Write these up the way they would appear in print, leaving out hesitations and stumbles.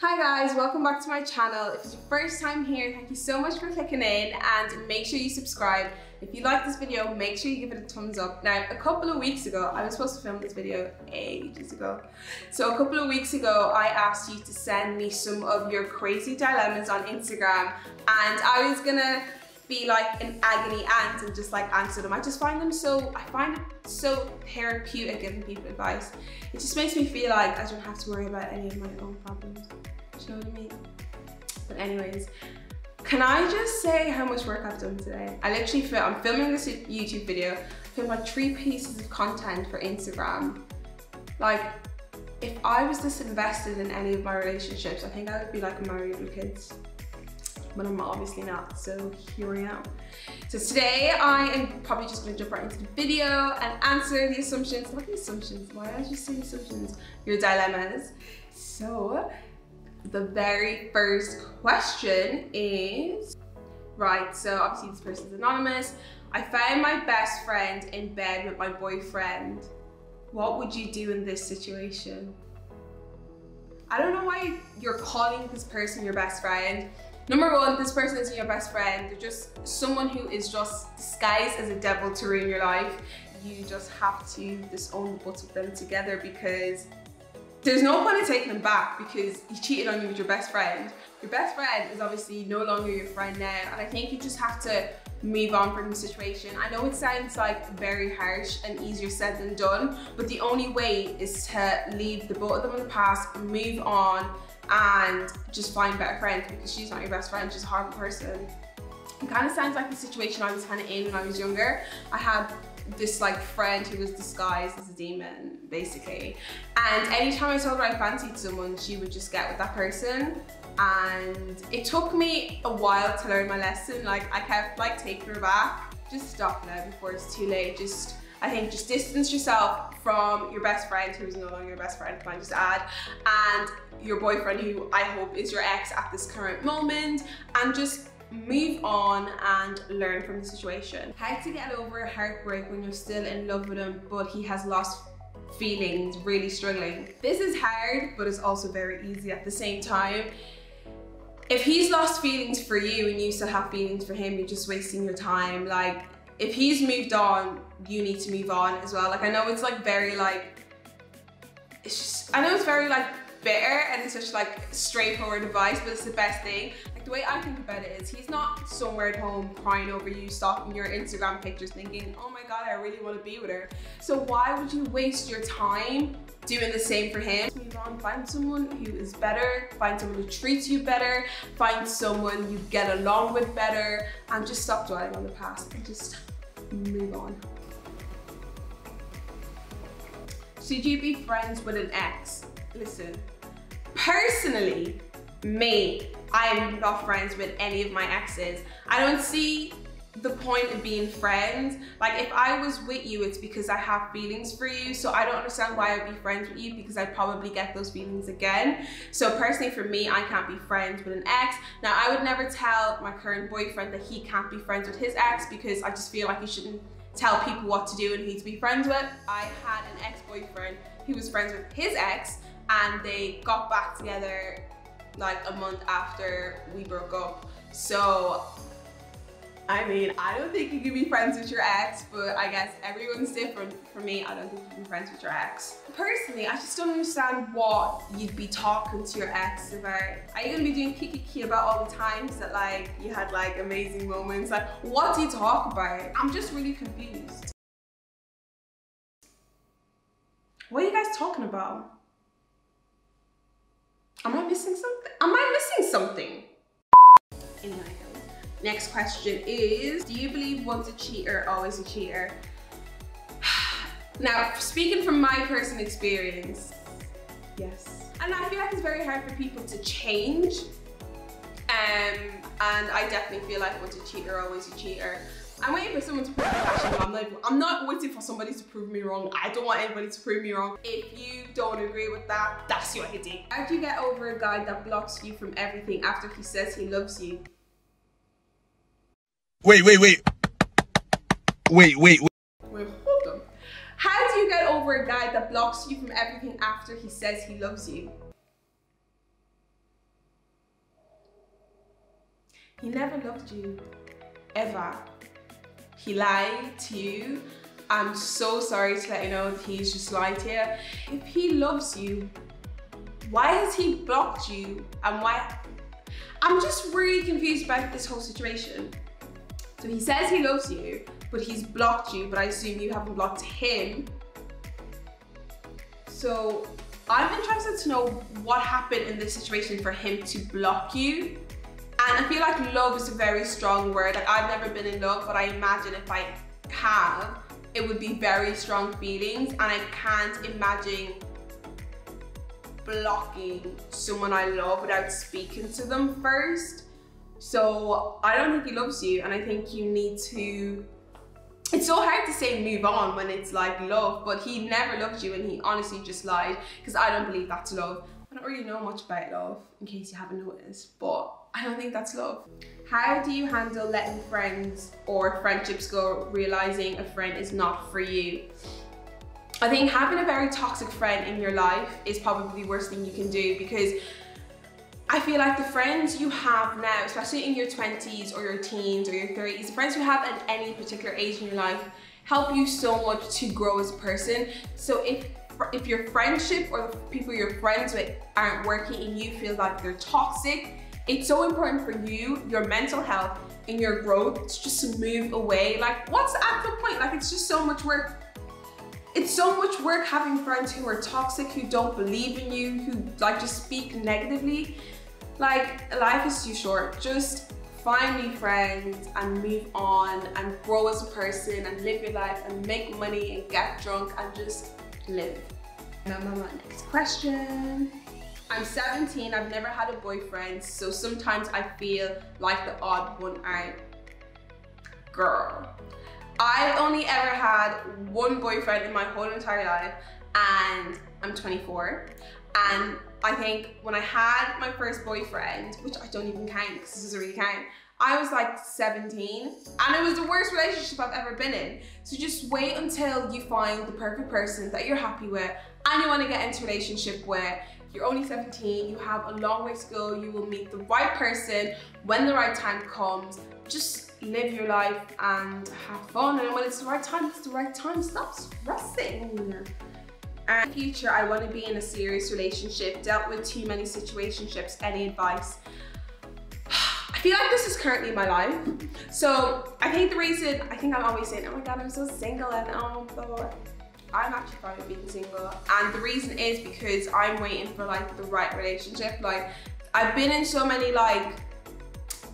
Hi guys, welcome back to my channel. If it's your first time here, thank you so much for clicking in and make sure you subscribe. If you like this video, make sure you give it a thumbs up. Now, a couple of weeks ago, I was supposed to film this video ages ago. So a couple of weeks ago, I asked you to send me some of your crazy dilemmas on Instagram, and I was gonna be like an agony aunt and just like answer them. I find it so therapeutic giving people advice. It just makes me feel like I don't have to worry about any of my own problems. Do you know what I mean? But anyways, can I just say how much work I've done today? I'm filming this YouTube video. I filmed like 3 pieces of content for Instagram. Like, if I was this invested in any of my relationships, I think I would be like married with kids. But I'm obviously not, so here I am. So today I am probably just gonna jump right into the video and answer the assumptions, not the assumptions, why did I just say assumptions? Your dilemmas. So, the very first question is, right, so obviously this person's anonymous. I found my best friend in bed with my boyfriend. What would you do in this situation? I don't know why you're calling this person your best friend. Number one, this person isn't your best friend. They're just someone who is just disguised as a devil to ruin your life. You just have to disown the butts of them together, because there's no point in taking them back because he cheated on you with your best friend. Your best friend is obviously no longer your friend now, and I think you just have to move on from the situation. I know it sounds like very harsh and easier said than done, but the only way is to leave the both of them in the past, move on, and just find better friends, because she's not your best friend, she's a horrible person. It kind of sounds like the situation I was kind of in when I was younger. I had this like friend who was disguised as a demon, basically. And anytime I told her I fancied someone, she would just get with that person. And it took me a while to learn my lesson. Like, I kept like taking her back. Just stop now before it's too late. I think just distance yourself from your best friend, who is no longer your best friend, can I just add, and your boyfriend, who I hope is your ex at this current moment, and just move on and learn from the situation. How to get over heartbreak when you're still in love with him, but he has lost feelings, really struggling. This is hard, but it's also very easy at the same time. If he's lost feelings for you and you still have feelings for him, you're just wasting your time. Like, if he's moved on, you need to move on as well. Like, I know it's like very like, I know it's very like bitter and it's such like straightforward advice, but it's the best thing. Like, the way I think about it is, he's not somewhere at home crying over you, stalking your Instagram pictures, thinking, oh my God, I really want to be with her. So why would you waste your time doing the same for him? Move on, find someone who is better, find someone who treats you better, find someone you get along with better, and just stop dwelling on the past and just move on. Should you be friends with an ex? Listen, personally, I'm not friends with any of my exes. I don't see the point of being friends. Like, if I was with you, it's because I have feelings for you. So I don't understand why I'd be friends with you, because I'd probably get those feelings again. So personally for me, I can't be friends with an ex. Now, I would never tell my current boyfriend that he can't be friends with his ex, because I just feel like you shouldn't tell people what to do and who to be friends with. I had an ex-boyfriend who was friends with his ex, and they got back together like a month after we broke up. So, I mean, I don't think you can be friends with your ex, but I guess everyone's different. For me, I don't think you can be friends with your ex. Personally, I just don't understand what you'd be talking to your ex about. Are you gonna be doing kiki about all the times that like you had like amazing moments? Like, what do you talk about? I'm just really confused. What are you guys talking about? Am I missing something? Am I missing something? Anyway. Next question is, do you believe once a cheater, always a cheater? Now, speaking from my personal experience, yes. And I feel like it's very hard for people to change. And I definitely feel like once a cheater, always a cheater. I'm waiting for someone to prove me actually wrong. I'm not waiting for somebody to prove me wrong. I don't want anybody to prove me wrong. If you don't agree with that, that's your headache. How do you get over a guy that blocks you from everything after he says he loves you? Wait, hold on. How do you get over a guy that blocks you from everything after he says he loves you? he never loved you, ever. He lied to you. I'm so sorry to let you know that he's just lied to you. If he loves you, why has he blocked you? And why? I'm just really confused about this whole situation. So he says he loves you, but he's blocked you, but I assume you haven't blocked him. So I'm interested to know what happened in this situation for him to block you. And I feel like love is a very strong word. Like, I've never been in love, but I imagine if I have, it would be very strong feelings, and I can't imagine blocking someone I love without speaking to them first. So I don't think he loves you, and I think you need to, it's so hard to say move on when it's like love, but he never loved you and he honestly just lied, because I don't believe that's love. I don't really know much about love, in case you haven't noticed, but I don't think that's love. How do you handle letting friends or friendships go, realizing a friend is not for you? I think having a very toxic friend in your life is probably the worst thing you can do, because I feel like the friends you have now, especially in your 20s or your teens or your 30s, the friends you have at any particular age in your life help you so much to grow as a person. So if your friendship or the people you're friends with aren't working and you feel like they're toxic, it's so important for you, your mental health and your growth, just to move away. Like, what's the actual point? Like, it's just so much work. It's so much work having friends who are toxic, who don't believe in you, who like just speak negatively. Like, life is too short. Just find new friends and move on and grow as a person and live your life and make money and get drunk and just live. Now, next question. I'm 17, I've never had a boyfriend, so sometimes I feel like the odd one out. Girl, I only ever had one boyfriend in my whole entire life, and I'm 24. And I think when I had my first boyfriend, which I don't even count because this doesn't really count, I was like 17, and it was the worst relationship I've ever been in. So just wait until you find the perfect person that you're happy with and you want to get into a relationship with. You're only 17, you have a long way to go, you will meet the right person when the right time comes. Just live your life and have fun, and when it's the right time, it's the right time. Stop stressing. And in the future, I want to be in a serious relationship, dealt with too many situationships. Any advice? I feel like this is currently my life. So I think the reason, I think I'm always saying, oh my God, I'm so single, and oh God, I'm actually fine with being single. And the reason is because I'm waiting for like the right relationship. Like, I've been in so many like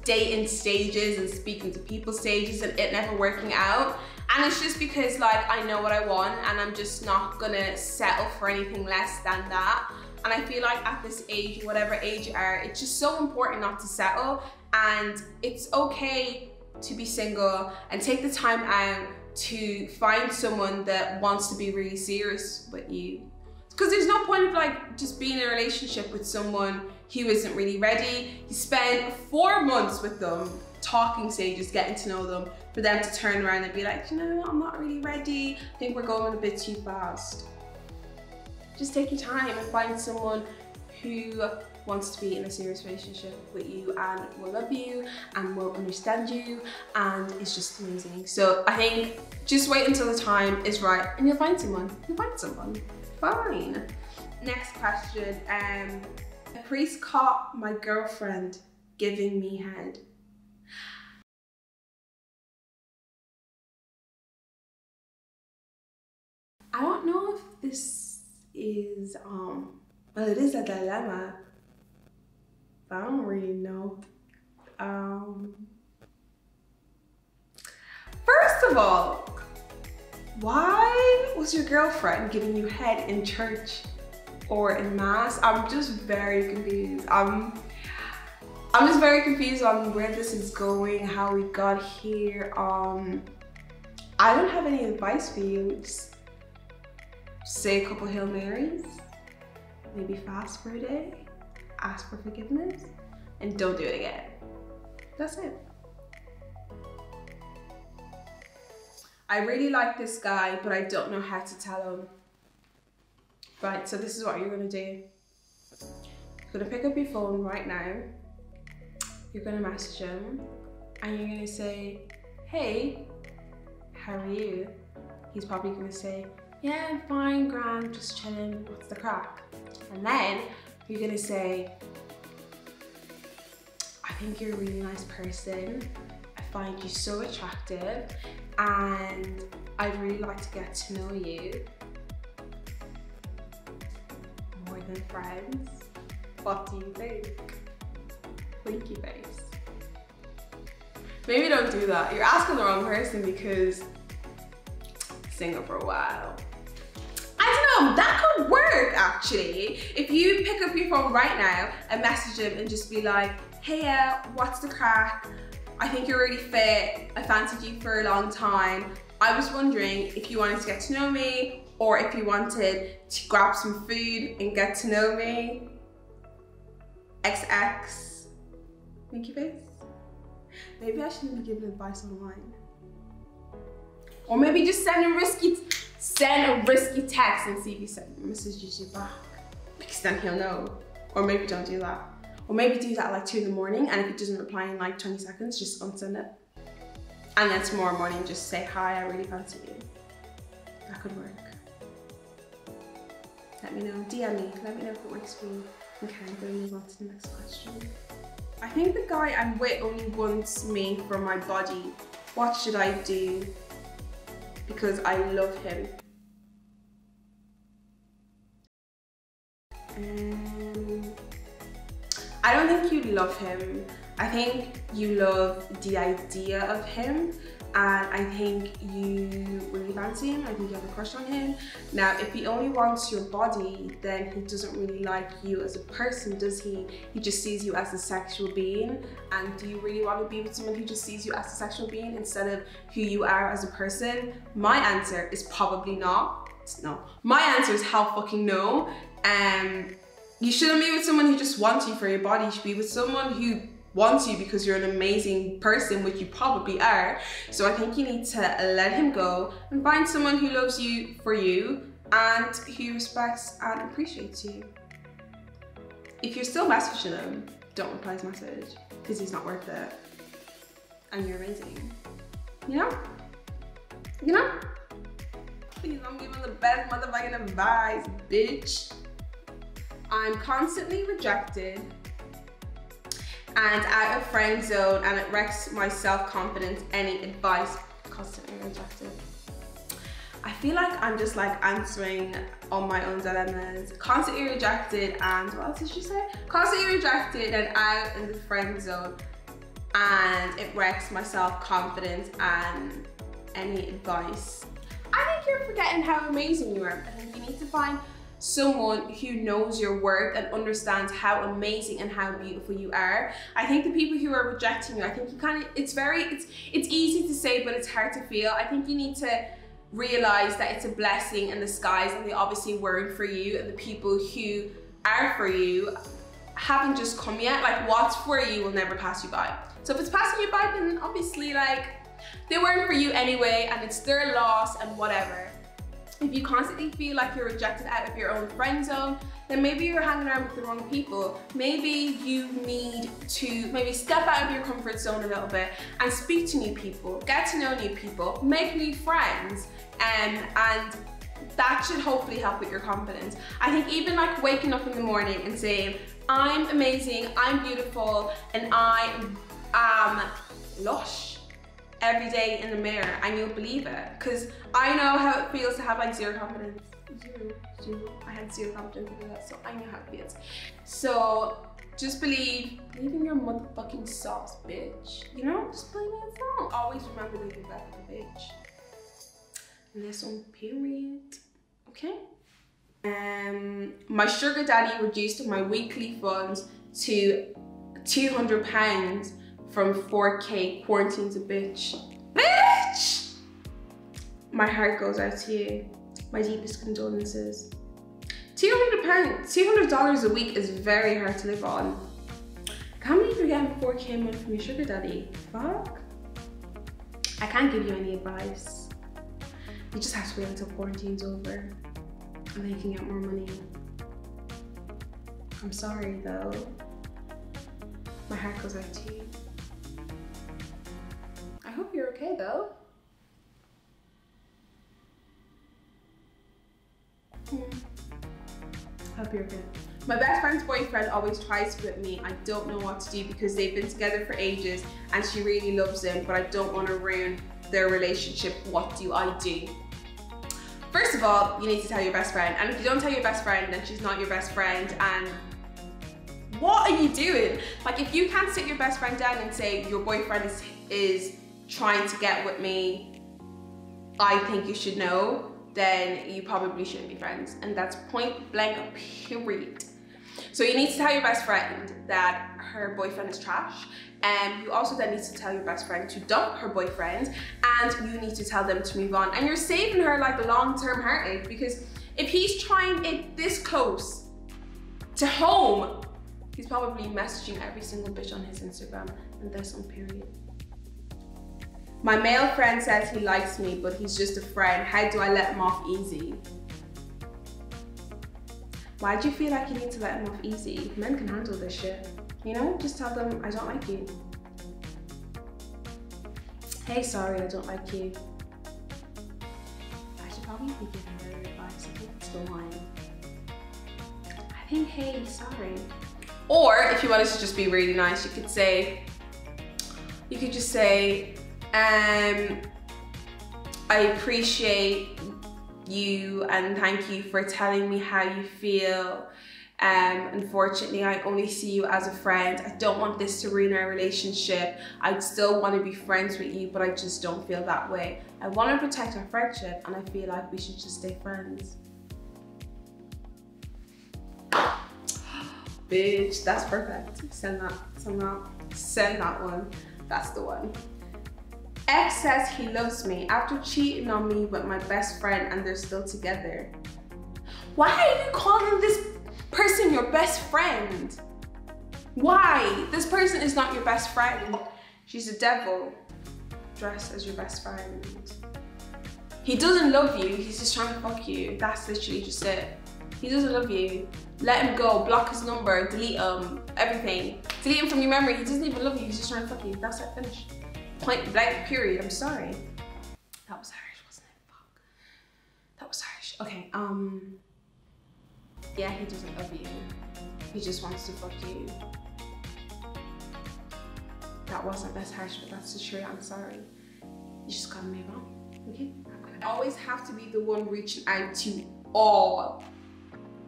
dating stages and speaking to people stages and it never working out. And it's just because like I know what I want and I'm just not gonna settle for anything less than that. And I feel like at this age, whatever age you are, it's just so important not to settle. And it's okay to be single and take the time out to find someone that wants to be really serious with you. Because there's no point of like just being in a relationship with someone who isn't really ready. You spend 4 months with them, talking stages, getting to know them, for them to turn around and be like, you know, I'm not really ready. I think we're going a bit too fast. Just take your time and find someone who wants to be in a serious relationship with you and will love you and will understand you, and it's just amazing. So I think just wait until the time is right and you'll find someone. You'll find someone. Fine. Next question. A priest caught my girlfriend giving me head. I don't know if this is well, it is a dilemma, but I don't really know. First of all, why was your girlfriend giving you head in church or in mass? I'm just very confused. I'm just very confused on where this is going, how we got here. I don't have any advice for you. Just say a couple Hail Marys, maybe fast for a day, ask for forgiveness, and don't do it again. That's it. I really like this guy, but I don't know how to tell him. Right, so this is what you're gonna do. You're gonna pick up your phone right now you're gonna message him and you're gonna say, hey, how are you? He's probably gonna say, yeah, I'm fine, grand, just chilling, what's the crack? And then you're gonna say, I think you're a really nice person. I find you so attractive and I'd really like to get to know you more than friends. What do you think? Winky face. Maybe don't do that. You're asking the wrong person because single for a while. I don't know, that could work actually. If you pick up your phone right now and message him and just be like, hey, what's the crack? I think you're really fit. I fancied you for a long time. I was wondering if you wanted to get to know me or if you wanted to grab some food and get to know me. XX. Winky face. Maybe I shouldn't be giving advice online. Or maybe just send a risky text and see if he messages you back. Because then he'll know. Or maybe don't do that. Or maybe do that at like 2 in the morning, and if he doesn't reply in like 20 seconds, just unsend it. And then tomorrow morning, just say, hi, I really fancy you. That could work. Let me know, DM me, let me know if it works for you. Okay, I'm gonna move on to the next question. I think the guy I'm with only wants me for my body. What should I do? Because I love him. I don't think you love him. I think you love the idea of him, and I think you really fancy him. I think you have a crush on him. Now, if he only wants your body, then he doesn't really like you as a person, does he? He just sees you as a sexual being. And do you really want to be with someone who just sees you as a sexual being instead of who you are as a person? My answer is probably not. No. My answer is hell fucking no. You shouldn't be with someone who just wants you for your body. You should be with someone who wants you because you're an amazing person, which you probably are. So I think you need to let him go and find someone who loves you for you and who respects and appreciates you. If you're still messaging him, don't reply his message because he's not worth it. And you're amazing. You know? You know? Please, I'm giving the best motherfucking advice, bitch. I'm constantly rejected and out of friend zone, and it wrecks my self-confidence. Any advice? Constantly rejected. I feel like I'm just like answering on my own dilemmas. Constantly rejected and what else did she say? Constantly rejected and out in the friend zone, and it wrecks my self-confidence. And any advice? I think you're forgetting how amazing you are. I think you need to find someone who knows your worth and understands how amazing and how beautiful you are. I think the people who are rejecting you, I think you kind of, it's easy to say, but it's hard to feel. I think you need to realize that it's a blessing in disguise, and they obviously weren't for you, and the people who are for you haven't just come yet. Like, what's for you will never pass you by. So if it's passing you by, then obviously like they weren't for you anyway, and it's their loss and whatever. If you constantly feel like you're rejected out of your own friend zone, then maybe you're hanging around with the wrong people. Maybe you need to step out of your comfort zone a little bit and speak to new people, get to know new people, make new friends, and that should hopefully help with your confidence. I think even like waking up in the morning and saying, I'm amazing, I'm beautiful, and I am lush every day in the mirror, and you'll believe it. Because I know how it feels to have like zero confidence. Zero. I had zero confidence in that, so I know how it feels. So just believe in your motherfucking sauce, bitch. You know, just believe in yourself. Always remember that you're better than a bitch. And that's on period. Okay. My sugar daddy reduced my weekly funds to £200 from 4K. Quarantine's a bitch. Bitch! My heart goes out to you. My deepest condolences. £200, $200 a week is very hard to live on. Can't believe you're getting 4K a month from your sugar daddy. Fuck. I can't give you any advice. You just have to wait until quarantine's over, and then you can get more money. I'm sorry though. My My heart goes out to you. I hope you're okay though. I hope you're good. My best friend's boyfriend always tries to with me. I don't know what to do because they've been together for ages and she really loves him, but I don't want to ruin their relationship. What do I do? First of all, you need to tell your best friend. And if you don't tell your best friend, then she's not your best friend. And what are you doing? Like, if you can't sit your best friend down and say your boyfriend is trying to get with me, I think you should know, then you probably shouldn't be friends. And that's point blank, period. So you need to tell your best friend that her boyfriend is trash. And you also then need to tell your best friend to dump her boyfriend, and you need to tell them to move on. And you're saving her like long-term heartache, because if he's trying it this close to home, he's probably messaging every single bitch on his Instagram, and there's some period. My male friend says he likes me, but he's just a friend. How do I let him off easy? Why do you feel like you need to let him off easy? Men can handle this shit. You know, just tell them, I don't like you. Hey, sorry, I don't like you. I should probably be giving better advice. I think it's the one. I think, hey, sorry. Or if you wanted to just be really nice, you could just say, I appreciate you and thank you for telling me how you feel. Unfortunately, I only see you as a friend. I don't want this to ruin our relationship. I still want to be friends with you, but I just don't feel that way. I want to protect our friendship, and I feel like we should just stay friends. Bitch, that's perfect. Send that one. That's the one. X says he loves me after cheating on me with my best friend and they're still together. Why are you calling this person your best friend? Why? This person is not your best friend. She's a devil dressed as your best friend. He doesn't love you, he's just trying to fuck you. That's literally just it. He doesn't love you. Let him go, block his number, delete him, everything. Delete him from your memory. He doesn't even love you, he's just trying to fuck you. That's it, finished. Point blank, period. I'm sorry. That was harsh, wasn't it? Fuck. That was harsh. Okay, yeah, he doesn't love you. He just wants to fuck you. That wasn't that harsh, but that's the truth. I'm sorry. You just gotta move on, okay? I always have to be the one reaching out to all,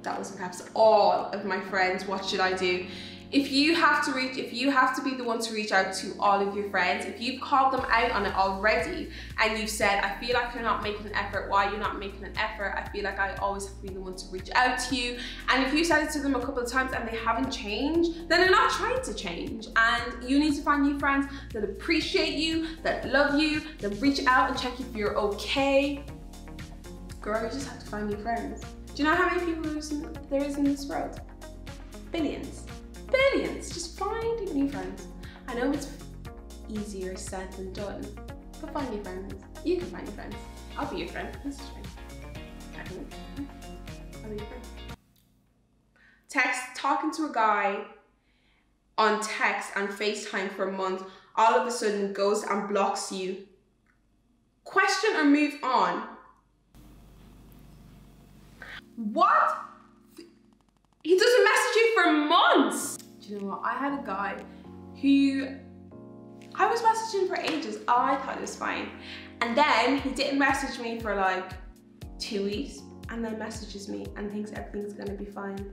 that was in caps, all of my friends. What should I do? If you have to be the one to reach out to all of your friends, if you've called them out on it already and you've said, I feel like you're not making an effort, why you're not making an effort, I feel like I always have to be the one to reach out to you. And if you said it to them a couple of times and they haven't changed, then they're not trying to change. And you need to find new friends that appreciate you, that love you, that reach out and check if you're okay. Girl, you just have to find new friends. Do you know how many people there is in this world? Billions. Billions. Just find new friends. I know it's easier said than done, but find new friends. You can find new friends. I'll be your friend. This is fine. I'll be your friend. Talking to a guy on text and FaceTime for a month, all of a sudden goes and blocks you. Question or move on? What? He doesn't message you for months. Do you know what? I had a guy who I was messaging for ages. Oh, I thought it was fine. And then he didn't message me for like 2 weeks and then messages me and thinks everything's gonna be fine.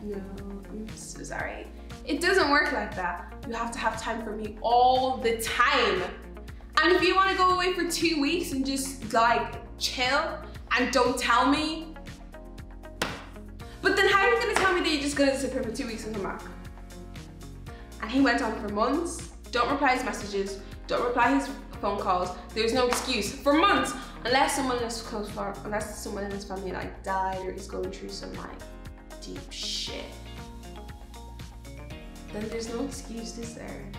No, I'm so sorry. It doesn't work like that. You have to have time for me all the time. And if you want to go away for 2 weeks and just like chill and don't tell me, but then how are you going to tell me that you're just going to disappear for 2 weeks and come back? And he went on for months. Don't reply his messages. Don't reply his phone calls. There's no excuse for months, unless someone in his close family, unless someone in his family like died or he's going through some like deep shit. Then there's no excuse, is there?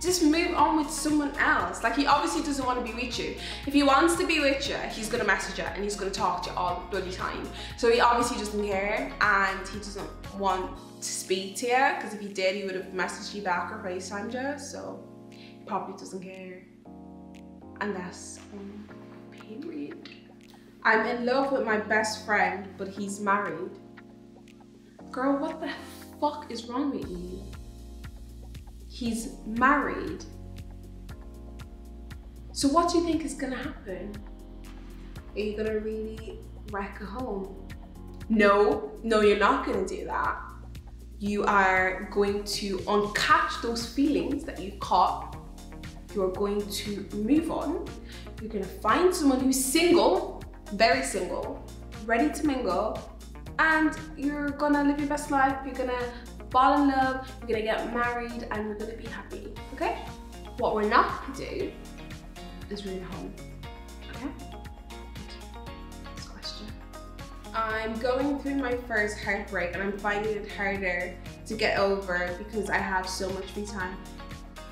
just move on with someone else. Like, he obviously doesn't want to be with you. If he wants to be with you, he's gonna message you and he's gonna talk to you all the bloody time. So he obviously doesn't care, and he doesn't want to speak to you, because if he did, he would have messaged you back or FaceTimed you. So he probably doesn't care. And that's period. I'm in love with my best friend, but he's married. Girl, what the fuck is wrong with you? He's married. So what do you think is gonna happen? Are you gonna really wreck a home? No, you're not gonna do that. You are going to uncatch those feelings that you've caught. You're going to move on. You're gonna find someone who's single, very single, ready to mingle, and you're gonna live your best life. You're gonna fall in love, you're gonna get married, and you're gonna be happy, okay? What we're not gonna do is ruin home, okay? Next question. I'm going through my first heartbreak and I'm finding it harder to get over because I have so much free time.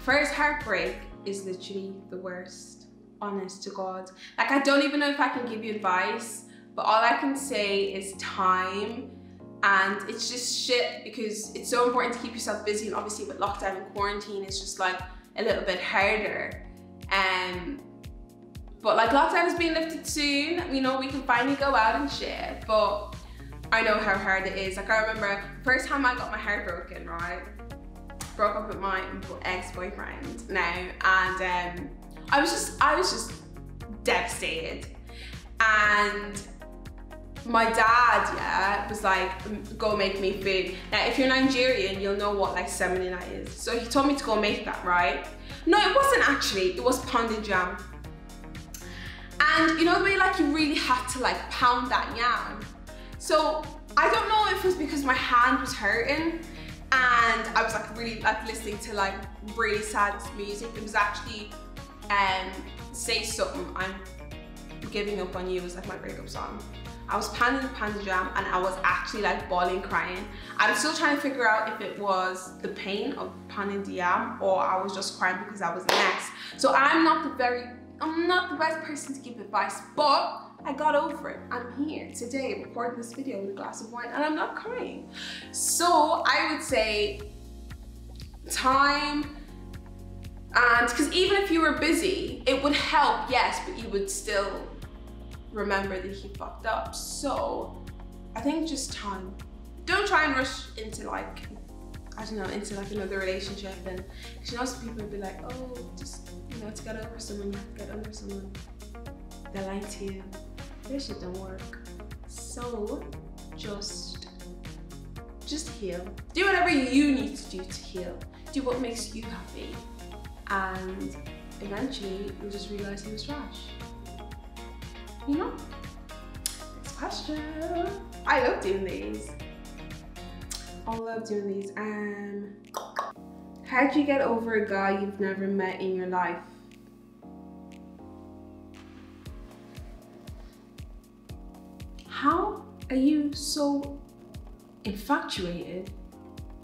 First heartbreak is literally the worst, honest to God. Like, I don't even know if I can give you advice, but all I can say is time. And it's just shit because it's so important to keep yourself busy, and obviously with lockdown and quarantine it's just like a little bit harder. But like, lockdown is being lifted soon, you know, we can finally go out and shit, but I know how hard it is. Like, I remember the first time I got my heart broken, right? Broke up with my ex-boyfriend now, and I was just devastated. And my dad, yeah, was like, go make me food. Now, if you're Nigerian, you'll know what like semolina is. So he told me to go make that, right? No, it wasn't actually, it was pounded jam. And you know the way like you really had to like pound that yam? So I don't know if it was because my hand was hurting and I was like really like listening to like really sad music. It was actually Say Something, I'm Giving Up On You was like my breakup song. I was pounding the pounded jam and I was actually like bawling, crying. I'm still trying to figure out if it was the pain of pounding the yam or I was just crying because I was an ex. So I'm not the best person to give advice, but I got over it. I'm here today recording this video with a glass of wine and I'm not crying. So I would say time, and because even if you were busy, it would help, yes, but you would still remember that he fucked up. So I think just time. Don't try and rush into like, I don't know, into like another relationship, and because you know some people would be like, oh, just, you know, to get over someone, you have to get under someone. They lie to you. This shit don't work. So just heal. Do whatever you need to do to heal. Do what makes you happy. And eventually you'll just realize he was trash. You know? Next question. I love doing these. I love doing these. How'd you get over a guy you've never met in your life? How are you so infatuated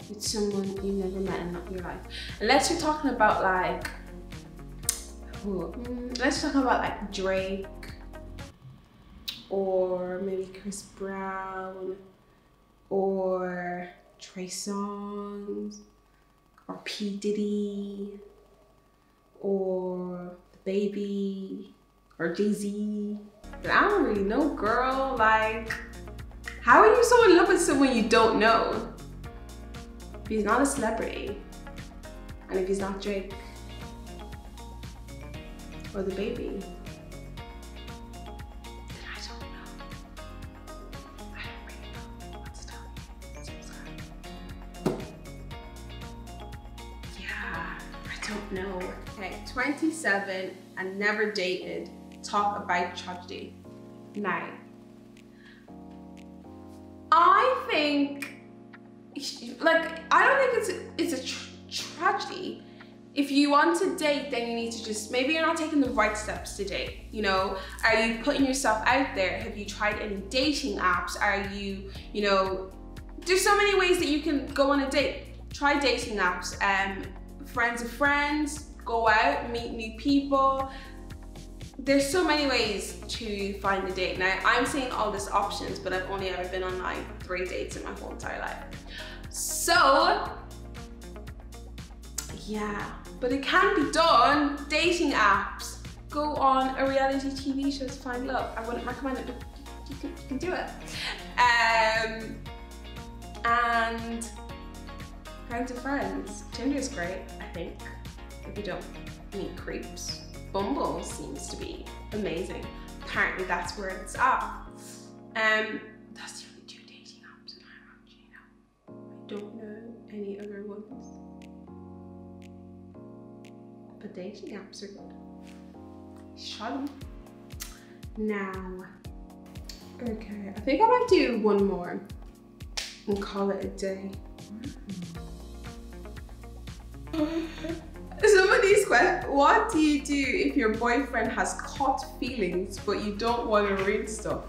with someone you never met in your life? Unless you're talking about like, let's talk about like Drake, or maybe Chris Brown, or Trey Songz, or P. Diddy, or DaBaby, or Jay-Z. But I don't really know, girl. Like, how are you so in love with someone you don't know? If he's not a celebrity, and if he's not Drake, or DaBaby, no. Okay, 27 and never dated. Talk about tragedy. Now, I think, like, I don't think it's a tragedy. If you want to date, then you need to just, maybe you're not taking the right steps to date, you know? Are you putting yourself out there? Have you tried any dating apps? Are you, you know, there's so many ways that you can go on a date. Try dating apps. friends of friends, go out, meet new people. There's so many ways to find a date. Now, I'm seeing all these options, but I've only ever been on like 3 dates in my whole entire life. So, yeah, but it can be done. Dating apps. Go on a reality TV show to find love. I wouldn't recommend it, but you can do it. And friends of friends. Tinder is great, I think, if you don't meet creeps. Bumble seems to be amazing. Apparently that's where it's at. That's the only 2 dating apps that I actually know. I don't know any other ones. But dating apps are good. Shut them. Now, okay, I think I might do one more and call it a day. Some of these questions, what do you do if your boyfriend has caught feelings but you don't want to ruin stuff?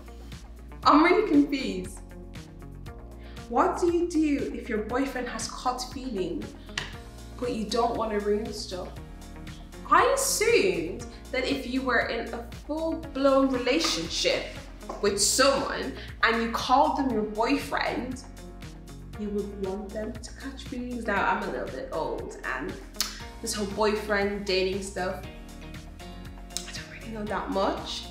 I'm really confused. What do you do if your boyfriend has caught feelings but you don't want to ruin stuff? I assumed that if you were in a full-blown relationship with someone and you called them your boyfriend, you would want them to catch feelings. Now, I'm a little bit old and this whole boyfriend dating stuff, I don't really know that much.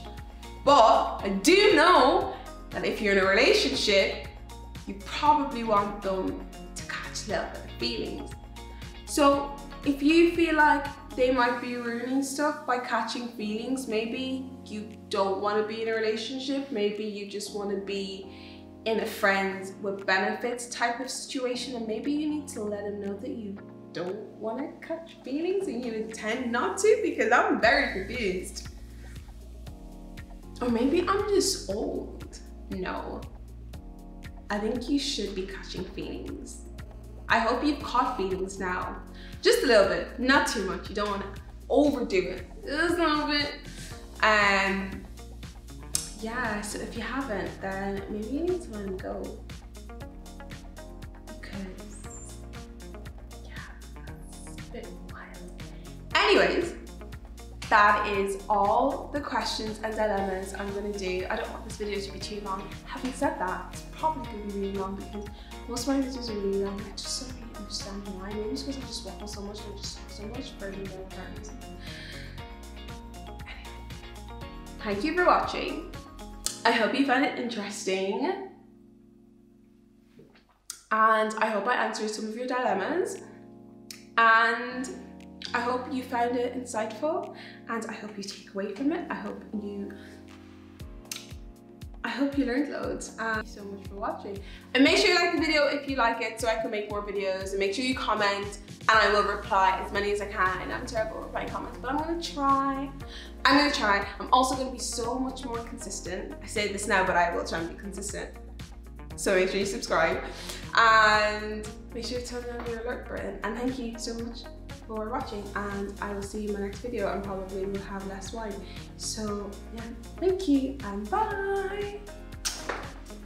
But I do know that if you're in a relationship, you probably want them to catch a little bit of feelings. So if you feel like they might be ruining stuff by catching feelings, maybe you don't want to be in a relationship, maybe you just want to be in a friends with benefits type of situation, and maybe you need to let them know that you don't want to catch feelings and you intend not to, because I'm very confused. Or maybe I'm just old. No, I think you should be catching feelings. I hope you've caught feelings now. Just a little bit, not too much. You don't want to overdo it. Just a little bit. Yeah, so if you haven't, then maybe you need to let them go. Because, yeah, that's a bit wild. Anyways, that is all the questions and dilemmas I'm gonna do. I don't want this video to be too long. Having said that, it's probably gonna be really long because most of my videos are really long. I just don't really understand why. Maybe it's because I just waffle so much and I just talk so much for no apparent reason. Anyway, thank you for watching. I hope you found it interesting. And I hope I answered some of your dilemmas. And I hope you found it insightful, and I hope you take away from it. I hope you learned loads. Thank you so much for watching. And make sure you like the video if you like it so I can make more videos, and make sure you comment and I will reply as many as I can. I'm terrible at replying comments, but I'm gonna try. I'm also gonna be so much more consistent. I say this now, but I will try and be consistent. So make sure you subscribe and make sure to turn on your alert button. And thank you so much for watching, and I will see you in my next video, and probably will have less wine. So yeah, thank you and bye.